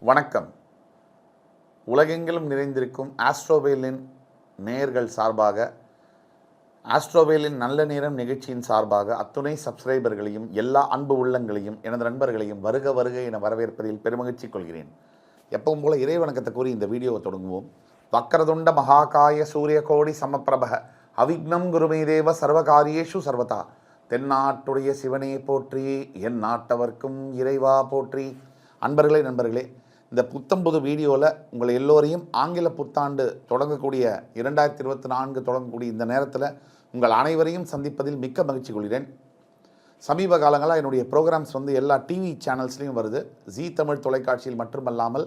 வணக்கம். உலகெங்கிலும் நிறைந்திருக்கும் ஆஸ்ட்ரோவேலின் நேயர்கள் சார்பாக, ஆஸ்ட்ரோவேலின் நல்ல நேரம் நிகழ்ச்சியின் சார்பாக அத்துணை சப்ஸ்கிரைபர்களையும் எல்லா அன்பு உள்ளங்களையும் எனது நண்பர்களையும் வருக வருக என வரவேற்பதில் பெருமகிழ்ச்சி கொள்கிறேன். எப்பவும் போல இறை வணக்கத்தை கூறி இந்த வீடியோவை தொடங்குவோம். வக்கரதுண்ட மகாகாய சூரிய கோடி சமப்பிரபக அவிக்னம் குருமே தேவ சர்வகாரியேஷு சர்வதா. தென்னாட்டுடைய சிவனே போற்றி, என் நாட்டவர்க்கும் இறைவா போற்றி. நண்பர்களே, இந்த புத்தம்புது வீடியோவில் உங்களை எல்லோரையும் ஆங்கில புத்தாண்டு தொடங்கக்கூடிய 2024 தொடங்கக்கூடிய இந்த நேரத்தில் உங்கள் அனைவரையும் சந்திப்பதில் மிக்க மகிழ்ச்சி கொள்கிறேன். சமீப காலங்களாக என்னுடைய ப்ரோக்ராம்ஸ் எல்லா டிவி சேனல்ஸ்லேயும் வருது. ஜீ தமிழ் தொலைக்காட்சியில் மட்டுமல்லாமல்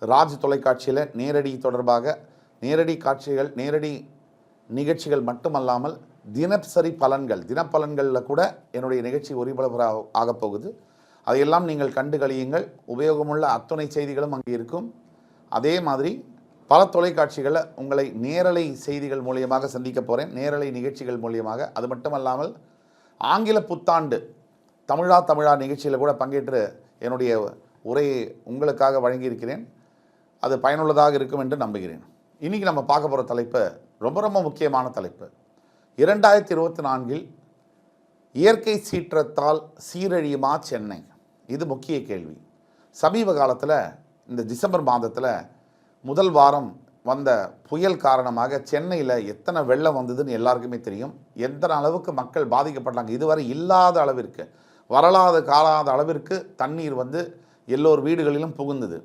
ராஜ் தொலைக்காட்சியில் நேரடி தொடர்பாக நேரடி நிகழ்ச்சிகள் மட்டுமல்லாமல் தினப்பலன்களில் கூட என்னுடைய நிகழ்ச்சி ஒளிபரப்பு ஆகப் போகுது. அதையெல்லாம் நீங்கள் கண்டு கழியுங்கள். உபயோகமுள்ள அத்துணை செய்திகளும் அங்கே இருக்கும். அதே மாதிரி பல தொலைக்காட்சிகளில் உங்களை நேரலை செய்திகள் மூலியமாக சந்திக்க போகிறேன், நேரலை நிகழ்ச்சிகள் மூலியமாக. அது மட்டுமல்லாமல் ஆங்கில புத்தாண்டு தமிழா நிகழ்ச்சியில் கூட பங்கேற்று என்னுடைய உரையை உங்களுக்காக வழங்கியிருக்கிறேன். அது பயனுள்ளதாக இருக்கும் என்று நம்புகிறேன். இன்றைக்கி நம்ம பார்க்க போகிற தலைப்பு ரொம்ப முக்கியமான தலைப்பு. 2024 இயற்கை சீற்றத்தால் சீரழியுமா சென்னை? இது முக்கிய கேள்வி. சமீப காலத்தில் இந்த டிசம்பர் மாதத்தில் முதல் வாரம் வந்த புயல் காரணமாக சென்னையில் எத்தனை வெள்ளம் வந்ததுன்னு எல்லாருக்குமே தெரியும். எத்தனை அளவுக்கு மக்கள் பாதிக்கப்பட்டாங்க. இதுவரை இல்லாத அளவிற்கு, காலாத அளவிற்கு தண்ணீர் எல்லோர் வீடுகளிலும் புகுந்தது.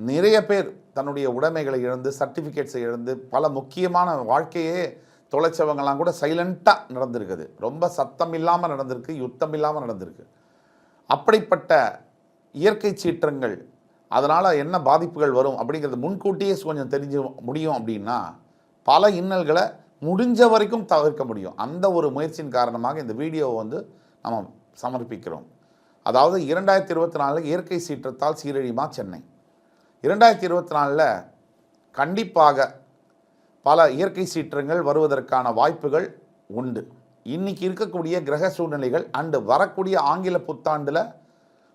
நிறைய பேர் தன்னுடைய உடைமைகளை இழந்து, சர்டிஃபிகேட்ஸை இழந்து, பல முக்கியமான வாழ்க்கையே தொலைச்சவங்கள்லாம் கூட சைலண்ட்டாக நடந்திருக்குது. ரொம்ப சத்தம் இல்லாமல் நடந்திருக்கு, யுத்தம் இல்லாமல் நடந்திருக்கு. அப்படிப்பட்ட இயற்கை சீற்றங்கள், அதனால் என்ன பாதிப்புகள் வரும் அப்படிங்கிறது முன்கூட்டியே கொஞ்சம் தெரிஞ்சு முடியும். அப்படின்னா பல இன்னல்களை முடிஞ்ச வரைக்கும் தவிர்க்க முடியும். அந்த ஒரு முயற்சியின் காரணமாக இந்த வீடியோவை நம்ம சமர்ப்பிக்கிறோம். அதாவது 2024 இயற்கை சீற்றத்தால் சீரழியுமா சென்னை? 2024 கண்டிப்பாக பல இயற்கை சீற்றங்கள் வருவதற்கான வாய்ப்புகள் உண்டு. இன்றைக்கி இருக்கக்கூடிய கிரக சூழ்நிலைகள் அண்டு வரக்கூடிய ஆங்கில புத்தாண்டில்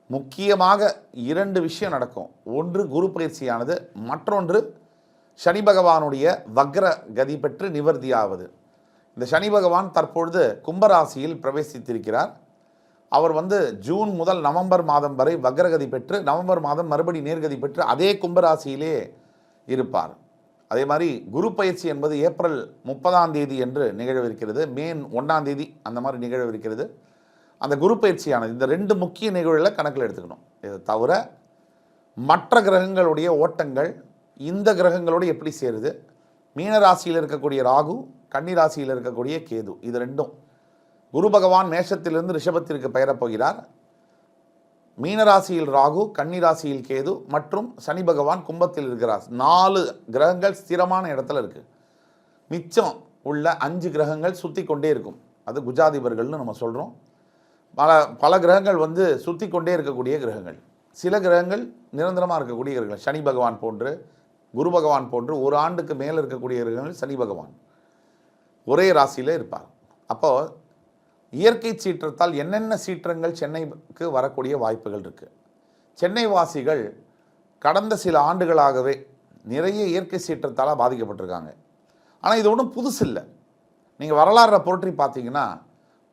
முக்கியமாக 2 விஷயம் நடக்கும். ஒன்று குரு பயிற்சியானது, மற்றொன்று சனி பகவானுடைய வக்ர கதி பெற்று நிவர்த்தியாவது. இந்த சனி பகவான் தற்பொழுது கும்பராசியில் பிரவேசித்திருக்கிறார். அவர் ஜூன் முதல் நவம்பர் மாதம் வரை வக்ரகதி பெற்று, நவம்பர் மாதம் மறுபடி நேர்கதி பெற்று அதே கும்பராசியிலே இருப்பார். அதே மாதிரி குரு பயிற்சி என்பது ஏப்ரல் 30 என்று நிகழவிருக்கிறது, மே 1 அந்த மாதிரி நிகழவிருக்கிறது. அந்த குரு பயிற்சியானது இந்த 2 முக்கிய நிகழ்வுகளை கணக்கில் எடுத்துக்கணும். இதை தவிர மற்ற கிரகங்களுடைய ஓட்டங்கள் இந்த கிரகங்களோடு எப்படி சேருது? மீனராசியில் இருக்கக்கூடிய ராகு, கன்னிராசியில் இருக்கக்கூடிய கேது, இது 2ம். குரு பகவான் மேஷத்திலிருந்து ரிஷபத்திற்கு பெயரப்போகிறார். மீனராசியில் ராகு, கன்னிராசியில் கேது மற்றும் சனி பகவான் கும்பத்தில் இருக்கிறார். 4 கிரகங்கள் ஸ்திரமான இடத்துல இருக்குது. மிச்சம் உள்ள 5 கிரகங்கள் சுற்றி கொண்டே இருக்கும். அது குஜாதிபர்கள்னு நம்ம சொல்கிறோம். பல கிரகங்கள் சுற்றி கொண்டே இருக்கக்கூடிய கிரகங்கள். சில கிரகங்கள் நிரந்தரமாக இருக்கக்கூடிய கிரகங்கள். சனி பகவான் போன்று, குரு பகவான் போன்று ஒரு ஆண்டுக்கு மேலே இருக்கக்கூடிய கிரகங்கள் சனி பகவான் ஒரே ராசியில் இருப்பார். அப்போது இயற்கை சீற்றத்தால் என்னென்ன சீற்றங்கள் சென்னைக்கு வரக்கூடிய வாய்ப்புகள் இருக்குது? சென்னை வாசிகள் கடந்த சில ஆண்டுகளாகவே நிறைய இயற்கை சீற்றத்தால் பாதிக்கப்பட்டிருக்காங்க. ஆனால் இது ஒன்றும் புதுசு இல்லை. நீங்கள் வரலாறை புரட்டி பார்த்தீங்கன்னா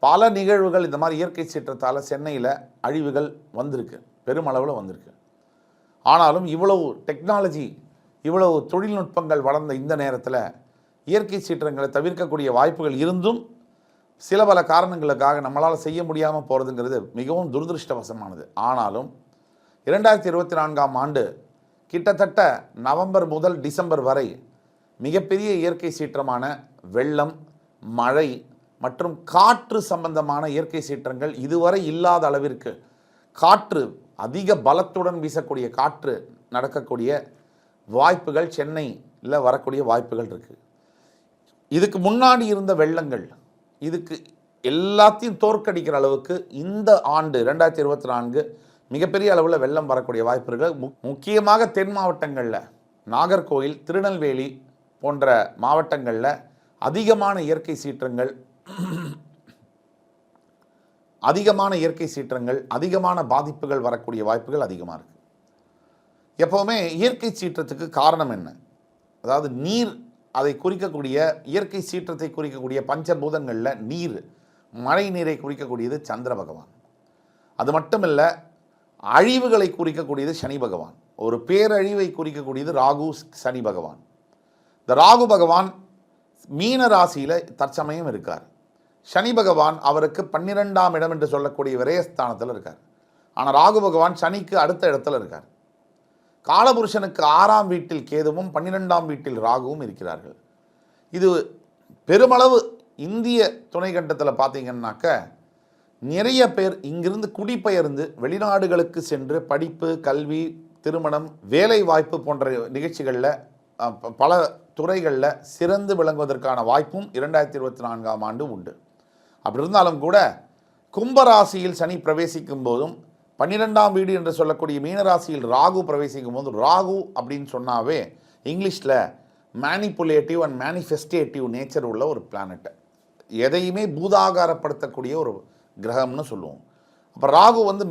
பல நிகழ்வுகள் இந்த மாதிரி இயற்கை சீற்றத்தால் சென்னையில் அழிவுகள் வந்திருக்கு, பெருமளவில் வந்திருக்கு. ஆனாலும் இவ்வளவு டெக்னாலஜி, இவ்வளவு தொழில்நுட்பங்கள் வளர்ந்த இந்த நேரத்தில் இயற்கை சீற்றங்களை தவிர்க்கக்கூடிய வாய்ப்புகள் இருந்தும் சில பல காரணங்களுக்காக நம்மளால் செய்ய முடியாமல் போகிறதுங்கிறது மிகவும் துரதிருஷ்டவசமானது. ஆனாலும் 2024 ஆண்டு கிட்டத்தட்ட நவம்பர் முதல் டிசம்பர் வரை மிகப்பெரிய இயற்கை சீற்றமான வெள்ளம், மழை மற்றும் காற்று சம்பந்தமான இயற்கை சீற்றங்கள் இதுவரை இல்லாத அளவிற்கு காற்று, அதிக பலத்துடன் வீசக்கூடிய காற்று நடக்கக்கூடிய வாய்ப்புகள் சென்னையில் வரக்கூடிய வாய்ப்புகள் இருக்குது. இதுக்கு முன்னாடி இருந்த வெள்ளங்கள் இதுக்கு எல்லாத்தையும் தோற்கடிக்கிற அளவுக்கு இந்த ஆண்டு 2024 மிகப்பெரிய அளவில் வெள்ளம் வரக்கூடிய வாய்ப்புகள். முக்கியமாக தென் மாவட்டங்களில், நாகர்கோவில், திருநெல்வேலி போன்ற மாவட்டங்களில் அதிகமான இயற்கை சீற்றங்கள், அதிகமான பாதிப்புகள் வரக்கூடிய வாய்ப்புகள் அதிகமாக இருக்குது. எப்போவுமே இயற்கை சீற்றத்துக்கு காரணம் என்ன? அதாவது நீர், அதை குறிக்கக்கூடிய இயற்கை சீற்றத்தை குறிக்கக்கூடிய பஞ்சபூதங்களில் நீர், மழை நீரை குறிக்கக்கூடியது சந்திர பகவான். அது மட்டுமல்ல, அழிவுகளை குறிக்கக்கூடியது சனி பகவான். ஒரு பேரழிவை குறிக்கக்கூடியது ராகு, சனி பகவான். இந்த ராகு பகவான் மீன ராசியில் தற்சமயம் இருக்கார். சனி பகவான் அவருக்கு 12ஆம் இடம் என்று சொல்லக்கூடிய விரயஸ்தானத்தில் இருக்கார். ஆனால் ராகு பகவான் சனிக்கு அடுத்த இடத்துல இருக்கார். காலபுருஷனுக்கு 6ஆம் வீட்டில் கேதுவும் 12ஆம் வீட்டில் ராகுவும் இருக்கிறார்கள். இது பெருமளவு இந்திய துணைக்கண்டத்தில் பார்த்தீங்கன்னாக்க நிறைய பேர் இங்கிருந்து குடிபெயர்ந்து வெளிநாடுகளுக்கு சென்று படிப்பு, கல்வி, திருமணம், வேலை வாய்ப்பு போன்ற நிகழ்ச்சிகளில் பல துறைகளில் சிறந்து விளங்குவதற்கான வாய்ப்பும் 2024ஆம் ஆண்டு உண்டு. அப்படி இருந்தாலும் கூட கும்பராசியில் சனி பிரவேசிக்கும் போதும் 12ஆம் வீடு என்று சொல்லக்கூடிய மீனராசியில் ராகு பிரவேசிக்கும் போது, ராகு அப்படின்னு சொன்னாவே இங்கிலீஷில் மேனிப்புலேட்டிவ் அண்ட் மேனிஃபெஸ்டேட்டிவ் நேச்சர் உள்ள ஒரு பிளானட், எதையுமே பூதாகாரப்படுத்தக்கூடிய ஒரு கிரகம்னு சொல்லுவோம். அப்போ ராகு வந்து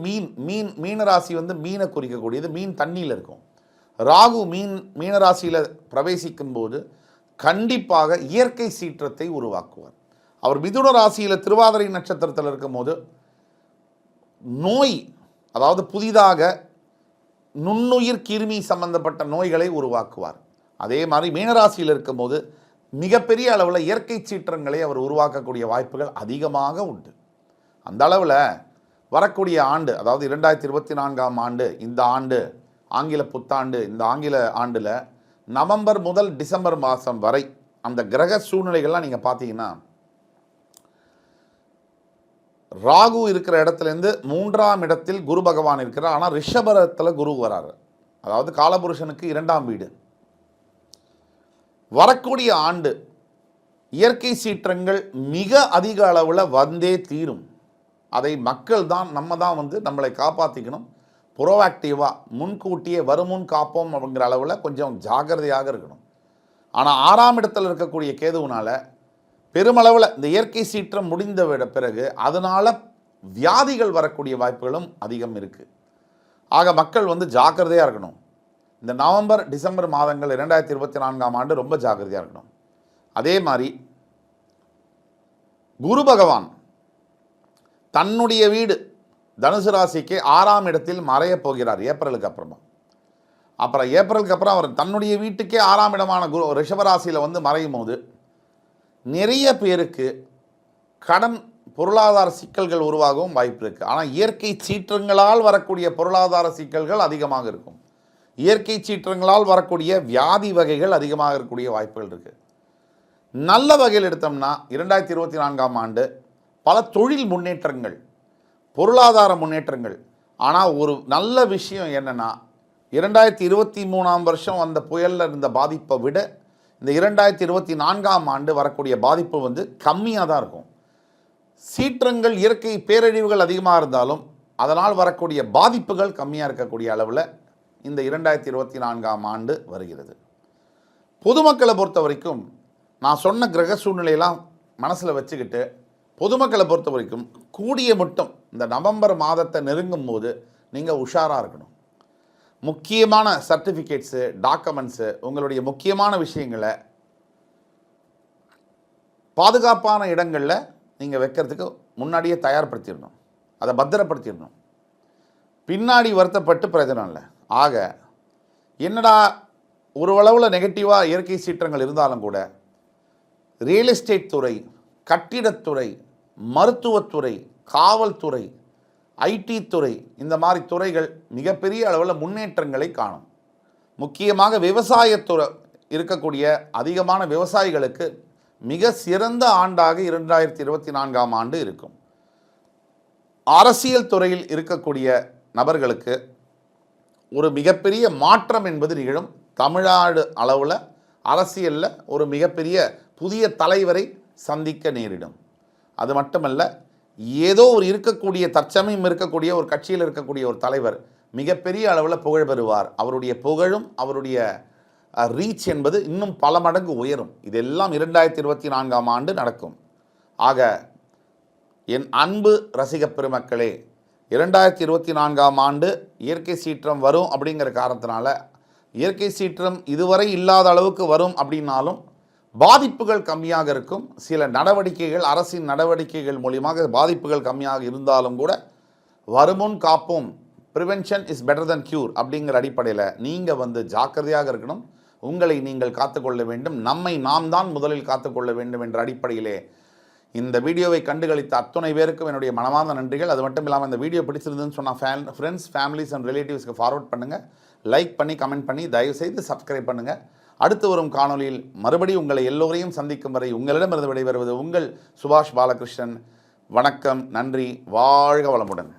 மீனராசி வந்து மீனை குறிக்கக்கூடியது. மீன் தண்ணியில் இருக்கும். ராகு மீனராசியில் பிரவேசிக்கும் போது கண்டிப்பாக இயற்கை சீற்றத்தை உருவாக்குவார். அவர் மிதுன ராசியில் திருவாதிரை நட்சத்திரத்தில் இருக்கும்போது நோய், அதாவது புதிதாக நுண்ணுயிர் கிருமி சம்பந்தப்பட்ட நோய்களை உருவாக்குவார். அதே மாதிரி மீனராசியில் இருக்கும்போது மிகப்பெரிய அளவில் இயற்கை சீற்றங்களை அவர் உருவாக்கக்கூடிய வாய்ப்புகள் அதிகமாக உண்டு. அந்த அளவில் வரக்கூடிய ஆண்டு, அதாவது 2024ஆம் ஆண்டு, இந்த ஆண்டு ஆங்கில புத்தாண்டு, இந்த ஆங்கில ஆண்டில் நவம்பர் முதல் டிசம்பர் மாதம் வரை அந்த கிரக சூழ்நிலைகள்லாம் நீங்கள் பார்த்தீங்கன்னா, ராகு இருக்கிற இடத்துலேருந்து 3ஆம் இடத்தில் குரு பகவான் இருக்கிறார். ஆனால் ரிஷபத்தில் குரு வராரு, அதாவது காலபுருஷனுக்கு 2ஆம் வீடு. வரக்கூடிய ஆண்டு இயற்கை சீற்றங்கள் மிக அதிக அளவில் வந்தே தீரும். அதை மக்கள் தான், நம்ம தான் வந்து நம்மளை காப்பாற்றிக்கணும். ப்ரோஆக்டிவாக முன்கூட்டியே வருமுன் காப்போம் அப்படிங்கிற அளவில் கொஞ்சம் ஜாக்கிரதையாக இருக்கணும். ஆனால் 6ஆம் இடத்தில் இருக்கக்கூடிய கேதுவினால் பெருமளவில் இந்த இயற்கை சீற்றம் முடிந்த பிறகு அதனால் வியாதிகள் வரக்கூடிய வாய்ப்புகளும் அதிகம் இருக்குது. ஆக மக்கள் வந்து ஜாக்கிரதையாக இருக்கணும். இந்த நவம்பர் டிசம்பர் மாதங்கள் 2024ஆம் ஆண்டு ரொம்ப ஜாக்கிரதையாக இருக்கணும். அதே மாதிரி குரு பகவான் தன்னுடைய வீடு தனுசு ராசிக்கு 6ஆம் இடத்தில் மறையப் போகிறார் ஏப்ரலுக்கு அப்புறமா. ஏப்ரலுக்கு அப்புறம் அவர் தன்னுடைய வீட்டுக்கே 6ஆம் இடமான குரு ரிஷபராசியில் வந்து மறையும் போது நிறைய பேருக்கு கடன், பொருளாதார சிக்கல்கள் உருவாகவும் வாய்ப்பு இருக்குது. ஆனால் இயற்கை சீற்றங்களால் வரக்கூடிய பொருளாதார சிக்கல்கள் அதிகமாக இருக்கும். இயற்கை சீற்றங்களால் வரக்கூடிய வியாதி வகைகள் அதிகமாக இருக்கக்கூடிய வாய்ப்புகள் இருக்குது. நல்ல வகையில் எடுத்தோம்னா 2024ஆம் ஆண்டு பல தொழில் முன்னேற்றங்கள், பொருளாதார முன்னேற்றங்கள். ஆனால் ஒரு நல்ல விஷயம் என்னென்னா, 2023ஆம் வருஷம் வந்த புயலில் இருந்த பாதிப்பை விட இந்த 2024ஆம் ஆண்டு வரக்கூடிய பாதிப்பு வந்து கம்மியாக தான் இருக்கும். சீற்றங்கள், இயற்கை பேரழிவுகள் அதிகமாக இருந்தாலும் அதனால் வரக்கூடிய பாதிப்புகள் கம்மியாக இருக்கக்கூடிய அளவில் இந்த 2024ஆம் ஆண்டு வருகிறது. பொதுமக்களை பொறுத்த வரைக்கும் நான் சொன்ன கிரக சூழ்நிலையெல்லாம் மனசில் வச்சுக்கிட்டு பொதுமக்களை பொறுத்த வரைக்கும் கூடிய மட்டும் இந்த நவம்பர் மாதத்தை நெருங்கும் போது நீங்கள் உஷாராக இருக்கணும். முக்கியமான சர்டிஃபிகேட்ஸு, டாக்குமெண்ட்ஸு, உங்களுடைய முக்கியமான விஷயங்களை பாதுகாப்பான இடங்களில் நீங்கள் வைக்கிறதுக்கு முன்னாடியே தயார்படுத்திடணும். அதை பத்திரப்படுத்திடணும். பின்னாடி வருத்தப்பட்டு பிரயோஜனம் இல்லை. ஆக என்னடா ஒரு அளவில் நெகட்டிவாக இயற்கை சீற்றங்கள் இருந்தாலும் கூட ரியல் எஸ்டேட் துறை, கட்டிடத்துறை, மருத்துவத்துறை, காவல்துறை, ஐடி துறை, இந்த மாதிரி துறைகள் மிகப்பெரிய அளவில் முன்னேற்றங்களை காணும். முக்கியமாக விவசாயத்துறை இருக்கக்கூடிய அதிகமான விவசாயிகளுக்கு மிக சிறந்த ஆண்டாக 2024ஆம் ஆண்டு இருக்கும். அரசியல் துறையில் இருக்கக்கூடிய நபர்களுக்கு ஒரு மிகப்பெரிய மாற்றம் என்பது நிகழும். தமிழ்நாடு அளவில் அரசியலில் ஒரு மிகப்பெரிய புதிய தலைவரை சந்திக்க நேரிடும். அது மட்டுமல்ல, ஏதோ ஒரு இருக்கக்கூடிய தற்சமயம் இருக்கக்கூடிய ஒரு கட்சியில் இருக்கக்கூடிய ஒரு தலைவர் மிகப்பெரிய அளவில் புகழ் பெறுவார். அவருடைய புகழும் அவருடைய ரீச் என்பது இன்னும் பல மடங்கு உயரும். இதெல்லாம் 2024ஆம் ஆண்டு நடக்கும். ஆக என் அன்பு ரசிக பெருமக்களே, 2024ஆம் ஆண்டு இயற்கை சீற்றம் வரும் அப்படிங்கிற காரணத்தினால இயற்கை சீற்றம் இதுவரை இல்லாத அளவுக்கு வரும் அப்படின்னாலும் பாதிப்புகள் கம்மியாக இருக்கும். சில நடவடிக்கைகள், அரசின் நடவடிக்கைகள் மூலியமாக பாதிப்புகள் கம்மியாக இருந்தாலும் கூட வருமுன் காப்போம், prevention is better then cure அப்படிங்கிற அடிப்படையில் நீங்கள் ஜாக்கிரதையாக இருக்கணும். உங்களை நீங்கள் காத்துக்கொள்ள வேண்டும். நம்மை நாம் தான் முதலில் காத்துக்கொள்ள வேண்டும் என்ற அடிப்படையிலே இந்த வீடியோவை கண்டுகளித்த அத்தனை பேருக்கும் என்னுடைய மனமார்ந்த நன்றிகள். அது மட்டும் இல்லாமல் இந்த வீடியோ பிடிச்சிருந்துன்னு சொன்னால் ஃப்ரெண்ட்ஸ், ஃபேமிலிஸ் அண்ட் ரிலேட்டிவ்ஸ்க்கு ஃபார்வர்ட் பண்ணுங்கள். லைக் பண்ணி கமெண்ட் பண்ணி தயவுசெய்து சப்ஸ்கிரைப் பண்ணுங்கள். அடுத்து வரும் காணொலியில் மறுபடியும் உங்களை எல்லோரையும் சந்திக்கும் வரை உங்களிடமிருந்து விடைபெறுவது உங்கள் சுபாஷ் பாலகிருஷ்ணன். வணக்கம், நன்றி, வாழ்க வளமுடன்.